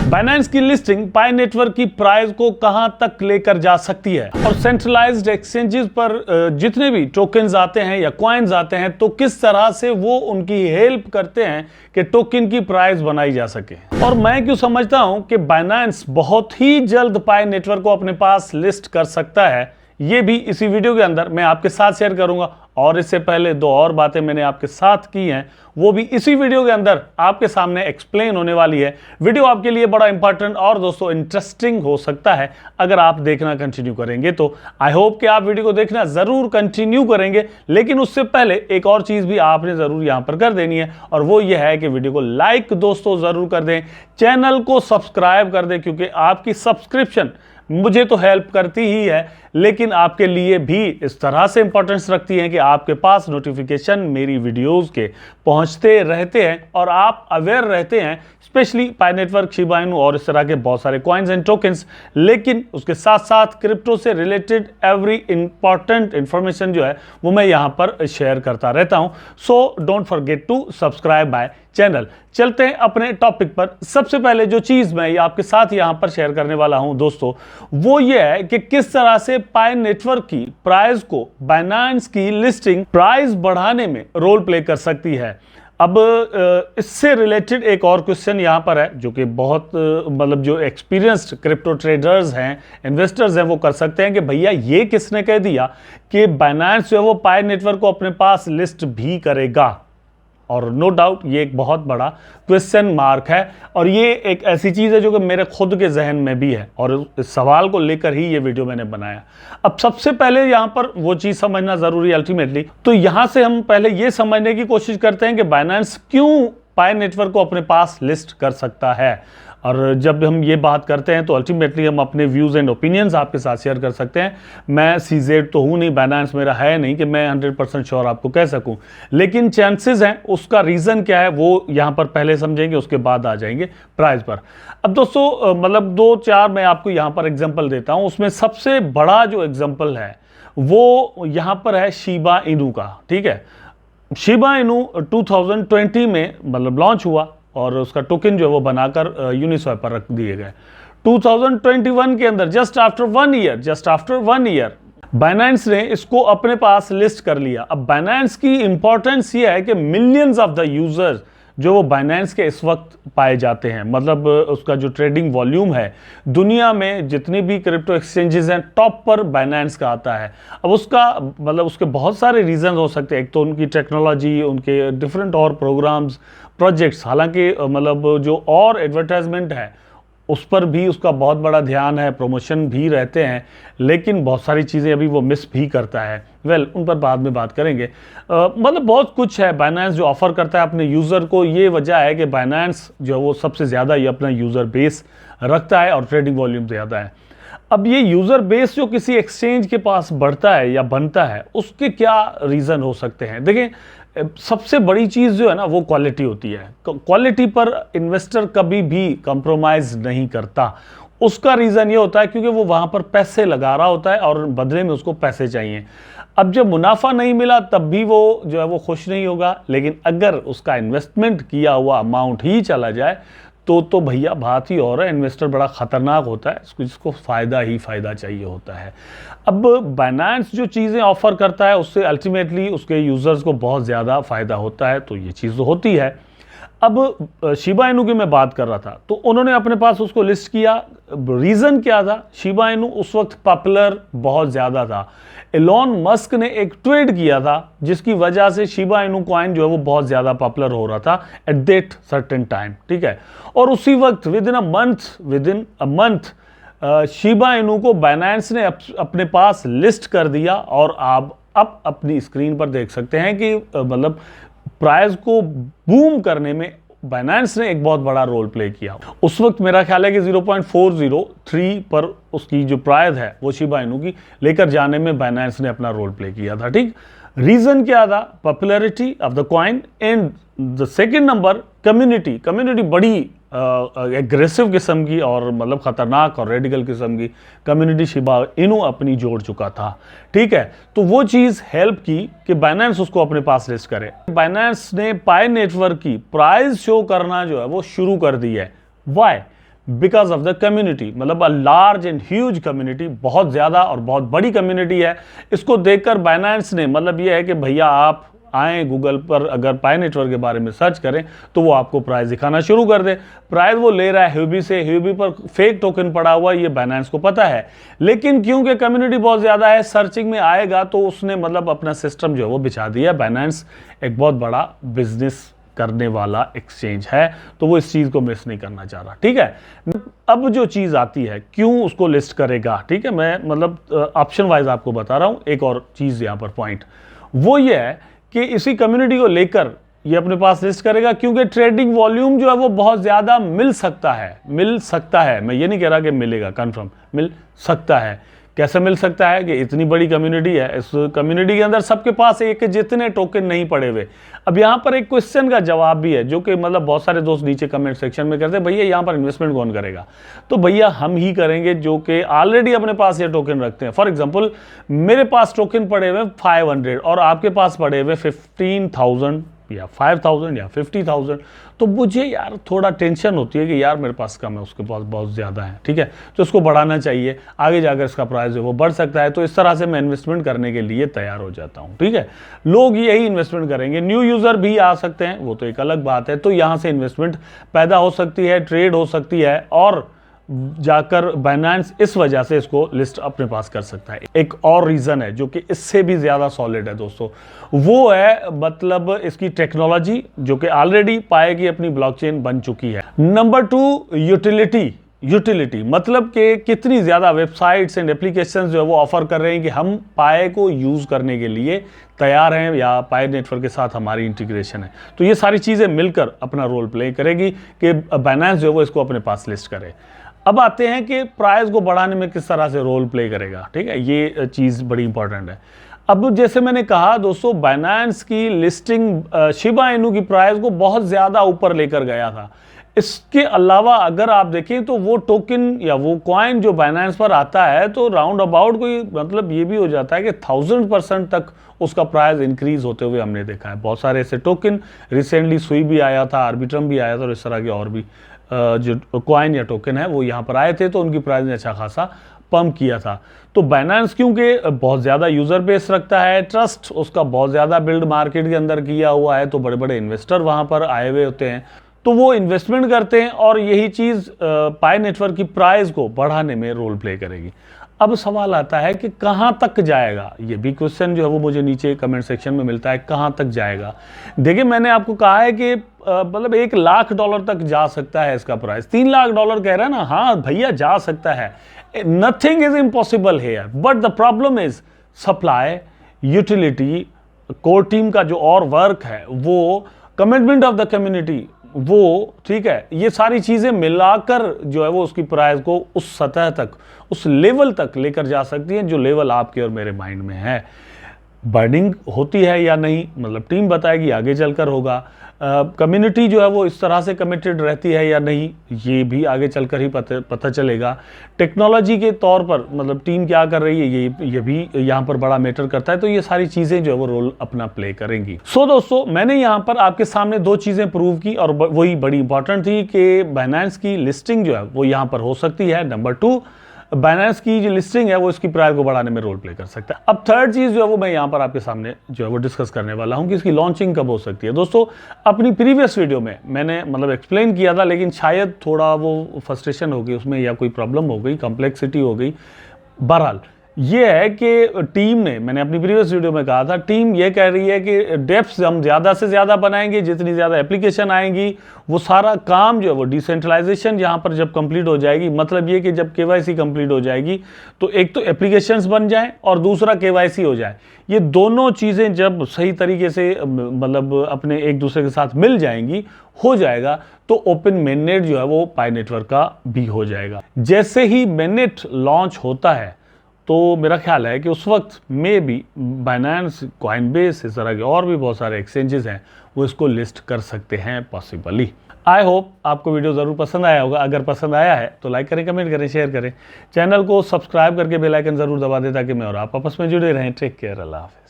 Binance की listing पाई network की price को कहां तक लेकर जा सकती है और सेंट्रलाइज्ड एक्सचेंजेस पर जितने भी टोकन्स आते हैं या कॉइन्स आते हैं तो किस तरह से वो उनकी हेल्प करते हैं कि टोकन की प्राइस बनाई जा सके। और मैं क्यों समझता हूं कि बाइनेंस बहुत ही जल्द पाई नेटवर्क को अपने पास लिस्ट कर सकता है, ये भी इसी वीडियो के अंदर मैं आपके साथ शेयर करूंगा। और इससे पहले दो और बातें मैंने आपके साथ की हैं, वो भी इसी वीडियो के अंदर आपके सामने एक्सप्लेन होने वाली है। वीडियो आपके लिए बड़ा इंपॉर्टेंट और दोस्तों इंटरेस्टिंग हो सकता है अगर आप देखना कंटिन्यू करेंगे। तो आई होप कि आप वीडियो को देखना जरूर कंटिन्यू करेंगे, लेकिन उससे पहले एक और चीज भी आपने जरूर यहां पर कर देनी है, और वो ये है कि वीडियो को लाइक दोस्तों जरूर कर दें, चैनल को सब्सक्राइब कर दें, क्योंकि आपकी सब्सक्रिप्शन मुझे तो हेल्प करती ही है, लेकिन आपके लिए भी इस तरह से इंपॉर्टेंस रखती है कि आपके पास नोटिफिकेशन मेरी वीडियोस के पहुंचते रहते हैं और आप अवेयर रहते हैं, स्पेशली पाई नेटवर्क, शिबा इनू और इस तरह के बहुत सारे कॉइन्स एंड टोकन्स। लेकिन उसके साथ साथ क्रिप्टो से रिलेटेड एवरी इंपॉर्टेंट इंफॉर्मेशन जो है वो मैं यहां पर शेयर करता रहता हूं। So don't forget to subscribe my channel. चलते हैं अपने टॉपिक पर। सबसे पहले जो चीज मैं आपके साथ यहां पर शेयर करने वाला हूं दोस्तों, वो ये है कि किस तरह से पाई नेटवर्क की प्राइस को बाइनेंस की लिस्टिंग प्राइस बढ़ाने में रोल प्ले कर सकती है। अब इससे रिलेटेड एक और क्वेश्चन यहां पर है जो कि बहुत मतलब जो एक्सपीरियंस्ड क्रिप्टो ट्रेडर्स हैं, इन्वेस्टर्स हैं, वो कर सकते हैं कि भैया ये किसने कह दिया कि बाइनेंस जो है वो पाई नेटवर्क को अपने पास लिस्ट भी करेगा। और नो डाउट ये एक बहुत बड़ा क्वेश्चन मार्क है, और ये एक ऐसी चीज़ है जो कि मेरे खुद के जहन में भी है, और इस सवाल को लेकर ही ये वीडियो मैंने बनाया। अब सबसे पहले यहाँ पर वो चीज़ समझना ज़रूरी है अल्टीमेटली, तो यहाँ से हम पहले ये समझने की कोशिश करते हैं कि बाइनेंस क्यों पाई नेटवर्क को अपने पास लिस्ट कर सकता है। और जब हम ये बात करते हैं तो अल्टीमेटली हम अपने व्यूज़ एंड ओपिनियंस आपके साथ शेयर कर सकते हैं। मैं सीजेड तो हूँ नहीं, बाइनेंस मेरा है नहीं कि मैं 100% श्योर आपको कह सकूँ, लेकिन चांसेस हैं। उसका रीज़न क्या है वो यहाँ पर पहले समझेंगे, उसके बाद आ जाएंगे प्राइस पर। अब दोस्तों मतलब 2-4 मैं आपको यहाँ पर एग्जाम्पल देता हूँ। उसमें सबसे बड़ा जो एग्जाम्पल है वो यहाँ पर है शिबा इनू का। ठीक है, शिबा इनू 2020 में मतलब लॉन्च हुआ और उसका टोकन जो है वो बनाकर यूनिस्वैप पर रख दिए गए। 2021 के अंदर just after one year Binance ने इसको अपने पास लिस्ट कर लिया। अब बाइनेंस की इंपॉर्टेंस ये है कि मिलियंस ऑफ द यूजर्स जो वो बाइनेंस के इस वक्त पाए जाते हैं, मतलब उसका जो ट्रेडिंग वॉल्यूम है दुनिया में जितनी भी क्रिप्टो एक्सचेंजेस हैं टॉप पर बाइनेंस का आता है। अब उसका मतलब उसके बहुत सारे रीजन हो सकते हैं। एक तो उनकी टेक्नोलॉजी, उनके डिफरेंट और प्रोग्राम्स, प्रोजेक्ट्स, हालांकि मतलब जो और एडवर्टाइजमेंट है उस पर भी उसका बहुत बड़ा ध्यान है, प्रमोशन भी रहते हैं, लेकिन बहुत सारी चीज़ें अभी वो मिस भी करता है। उन पर बाद में बात करेंगे। मतलब बहुत कुछ है बाइनेंस जो ऑफर करता है अपने यूज़र को। ये वजह है कि बाइनेंस जो है वो सबसे ज़्यादा ये अपना यूज़र बेस रखता है और ट्रेडिंग वॉल्यूम ज़्यादा है। अब ये यूज़र बेस जो किसी एक्सचेंज के पास बढ़ता है या बनता है, उसके क्या रीज़न हो सकते हैं। देखिए, सबसे बड़ी चीज़ जो है ना वो क्वालिटी होती है। क्वालिटी पर इन्वेस्टर कभी भी कंप्रोमाइज़ नहीं करता। उसका रीज़न ये होता है क्योंकि वो वहाँ पर पैसे लगा रहा होता है और बदले में उसको पैसे चाहिए। अब जब मुनाफा नहीं मिला तब भी वो जो है वो खुश नहीं होगा, लेकिन अगर उसका इन्वेस्टमेंट किया हुआ अमाउंट ही चला जाए तो भैया बात ही और है। इन्वेस्टर बड़ा खतरनाक होता है, जिसको फ़ायदा ही फ़ायदा चाहिए होता है। अब बाइनेंस जो चीज़ें ऑफ़र करता है उससे अल्टीमेटली उसके यूज़र्स को बहुत ज़्यादा फ़ायदा होता है, तो ये चीज़ तो होती है। अब शिबा इनू की मैं बात कर रहा था, तो उन्होंने अपने पास उसको लिस्ट किया। रीज़न क्या था? शिबा इनू उस वक्त पॉपुलर बहुत ज़्यादा था। एलोन मस्क ने एक ट्वीट किया था जिसकी वजह से शिबा इनू कॉइन जो है वो बहुत ज़्यादा पॉपुलर हो रहा था एट दैट सर्टेन टाइम। ठीक है, और उसी वक्त with in a month Shiba Inu को बाइनेंस ने अपने पास लिस्ट कर दिया। और आप अब अपनी स्क्रीन पर देख सकते हैं कि मतलब प्राइस को बूम करने में बाइनेंस ने एक बहुत बड़ा रोल प्ले किया। उस वक्त मेरा ख्याल है कि 0.403 पर उसकी जो प्राइस है वो शिबा इनू की लेकर जाने में बाइनेंस ने अपना रोल प्ले किया था। ठीक, रीजन क्या था? Popularity of the coin and the second number community बड़ी एग्रेसिव किस्म की और मतलब खतरनाक और रेडिकल किस्म की कम्युनिटी शिबा इनू अपनी जोड़ चुका था। ठीक है, तो वो चीज़ हेल्प की कि बाइनेंस उसको अपने पास लिस्ट करे। बाइनेंस ने पाई नेटवर्क की प्राइस शो करना जो है वो शुरू कर दी है। Why? Because of the community, मतलब a large and huge community, बहुत ज़्यादा और बहुत बड़ी कम्युनिटी है। इसको देखकर बाइनेंस ने, मतलब ये है कि भैया आप आए गूगल पर, अगर पाई नेटवर्क के बारे में सर्च करें तो वो आपको प्राइस दिखाना शुरू कर दे। प्राइस वो ले रहा है ह्यूबी से, ह्यूबी पर फेक टोकन पड़ा हुआ है, ये बाइनेंस को पता है, लेकिन क्योंकि कम्युनिटी बहुत ज़्यादा है, सर्चिंग में आएगा तो उसने मतलब अपना सिस्टम जो है वो बिछा दिया। बाइनेंस एक बहुत बड़ा बिजनेस करने वाला एक्सचेंज है, तो वो इस चीज़ को मिस नहीं करना चाह रहा, ठीक है। अब जो चीज़ आती है क्यों उसको लिस्ट करेगा, ठीक है, मैं मतलब ऑप्शन वाइज आपको बता रहा हूँ। एक और चीज़ यहाँ पर पॉइंट वो ये है कि इसी कम्युनिटी को लेकर ये अपने पास लिस्ट करेगा, क्योंकि ट्रेडिंग वॉल्यूम जो है वो बहुत ज़्यादा मिल सकता है। मैं ये नहीं कह रहा कि मिलेगा, कंफर्म मिल सकता है। कैसे मिल सकता है कि इतनी बड़ी कम्युनिटी है, इस कम्युनिटी के अंदर सबके पास एक जितने टोकन नहीं पड़े हुए। अब यहाँ पर एक क्वेश्चन का जवाब भी है, जो कि मतलब बहुत सारे दोस्त नीचे कमेंट सेक्शन में करते हैं, भैया यहाँ पर इन्वेस्टमेंट कौन करेगा? तो भैया हम ही करेंगे, जो कि ऑलरेडी अपने पास ये टोकन रखते हैं। फॉर एग्जाम्पल मेरे पास टोकन पड़े हुए 500 और आपके पास पड़े हुए 15,000 या 5,000 या 50,000, तो मुझे यार थोड़ा टेंशन होती है कि यार मेरे पास कम है, उसके पास बहुत ज़्यादा है, ठीक है, तो उसको बढ़ाना चाहिए, आगे जाकर इसका प्राइस है वो बढ़ सकता है। तो इस तरह से मैं इन्वेस्टमेंट करने के लिए तैयार हो जाता हूँ, ठीक है। लोग यही इन्वेस्टमेंट करेंगे, न्यू यूज़र भी आ सकते हैं, वो तो एक अलग बात है। तो यहाँ से इन्वेस्टमेंट पैदा हो सकती है, ट्रेड हो सकती है, और जाकर बाइनेंस इस वजह से इसको लिस्ट अपने पास कर सकता है। एक और रीज़न है जो कि इससे भी ज़्यादा सॉलिड है दोस्तों, वो है मतलब इसकी टेक्नोलॉजी, जो कि ऑलरेडी पाए की अपनी ब्लॉकचेन बन चुकी है। नंबर 2, यूटिलिटी, मतलब कि कितनी ज़्यादा वेबसाइट्स एंड एप्लीकेशंस जो है वो ऑफर कर रहे हैं कि हम पाए को यूज़ करने के लिए तैयार हैं, या पाए नेटवर्क के साथ हमारी इंटीग्रेशन है। तो ये सारी चीज़ें मिलकर अपना रोल प्ले करेगी कि बाइनेंस जो है वो इसको अपने पास लिस्ट करे। अब आते हैं कि प्राइस को बढ़ाने में किस तरह से रोल प्ले करेगा, ठीक है, ये चीज़ बड़ी इंपॉर्टेंट है। अब जैसे मैंने कहा दोस्तों, बाइनेंस की लिस्टिंग शिबा इनू की प्राइस को बहुत ज़्यादा ऊपर लेकर गया था। इसके अलावा अगर आप देखें तो वो टोकन या वो कॉइन जो बाइनेंस पर आता है, तो राउंड अबाउट कोई मतलब ये भी हो जाता है कि 1000% तक उसका प्राइस इंक्रीज होते हुए हमने देखा है। बहुत सारे ऐसे टोकन, रिसेंटली सुई भी आया था, आर्बिट्रम भी आया था, और इस तरह के और भी जो कॉइन या टोकन है वो यहाँ पर आए थे, तो उनकी प्राइस ने अच्छा खासा पंप किया था। तो बाइनेंस क्योंकि बहुत ज़्यादा यूज़र बेस रखता है, ट्रस्ट उसका बहुत ज़्यादा बिल्ड मार्केट के अंदर किया हुआ है, तो बड़े बड़े इन्वेस्टर वहाँ पर आए हुए होते हैं, तो वो इन्वेस्टमेंट करते हैं, और यही चीज़ पाई नेटवर्क की प्राइस को बढ़ाने में रोल प्ले करेगी। अब सवाल आता है कि कहाँ तक जाएगा, ये भी क्वेश्चन जो है वो मुझे नीचे कमेंट सेक्शन में मिलता है, कहाँ तक जाएगा। देखिए मैंने आपको कहा है कि मतलब $1 लाख तक जा सकता है इसका प्राइस। $3 लाख कह रहा है ना, हाँ भैया जा सकता है, nothing is impossible here, but the problem is supply, utility, core team का जो और वर्क है, वो कमिटमेंट ऑफ द कम्युनिटी, वो ठीक है, ये सारी चीज़ें मिलाकर जो है वो उसकी प्राइस को उस सतह तक, उस लेवल तक लेकर जा सकती हैं जो लेवल आपके और मेरे माइंड में है। बर्निंग होती है या नहीं, मतलब टीम बताएगी, आगे चलकर होगा। कम्युनिटी जो है वो इस तरह से कमिटेड रहती है या नहीं, ये भी आगे चलकर ही पता चलेगा। टेक्नोलॉजी के तौर पर मतलब टीम क्या कर रही है, ये भी यहाँ पर बड़ा मैटर करता है। तो ये सारी चीज़ें जो है वो रोल अपना प्ले करेंगी। सो दोस्तों, मैंने यहाँ पर आपके सामने 2 चीज़ें प्रूव की, और वही बड़ी इंपॉर्टेंट थी कि बाइनेंस की लिस्टिंग जो है वो यहाँ पर हो सकती है। नंबर 2, बाइनेंस की जो लिस्टिंग है वो इसकी प्राइस को बढ़ाने में रोल प्ले कर सकता है। अब थर्ड चीज़ जो है वो मैं यहाँ पर आपके सामने जो है वो डिस्कस करने वाला हूँ कि इसकी लॉन्चिंग कब हो सकती है। दोस्तों, अपनी प्रीवियस वीडियो में मैंने मतलब एक्सप्लेन किया था, लेकिन शायद थोड़ा वो फ्रस्ट्रेशन हो गई उसमें, या कोई प्रॉब्लम हो गई, कॉम्प्लेक्सिटी हो गई। बहरहाल ये है कि टीम ने, मैंने अपनी प्रीवियस वीडियो में कहा था, टीम ये कह रही है कि डेप्स हम ज़्यादा से ज़्यादा बनाएंगे, जितनी ज़्यादा एप्लीकेशन आएंगी वो सारा काम जो है वो डिसेंट्रलाइजेशन यहाँ पर जब कंप्लीट हो जाएगी, मतलब ये कि जब KYC कंप्लीट हो जाएगी तो एक तो एप्लीकेशंस बन जाएं और दूसरा KYC हो जाए। ये दोनों चीज़ें जब सही तरीके से मतलब अपने एक दूसरे के साथ मिल जाएंगी, हो जाएगा, तो ओपन मेननेट जो है वो पाई नेटवर्क का भी हो जाएगा। जैसे ही मेननेट लॉन्च होता है तो मेरा ख्याल है कि उस वक्त में भी बाइनेंस, कॉइनबेस, इस तरह के और भी बहुत सारे एक्सचेंजेस हैं वो इसको लिस्ट कर सकते हैं पॉसिबली। आई होप आपको वीडियो ज़रूर पसंद आया होगा। अगर पसंद आया है तो लाइक करें, कमेंट करें, शेयर करें, चैनल को सब्सक्राइब करके बेल आइकन ज़रूर दबा दें ताकि मैं और आप आपस में जुड़े रहें। टेक केयर, अल्लाह हाफ़िज़।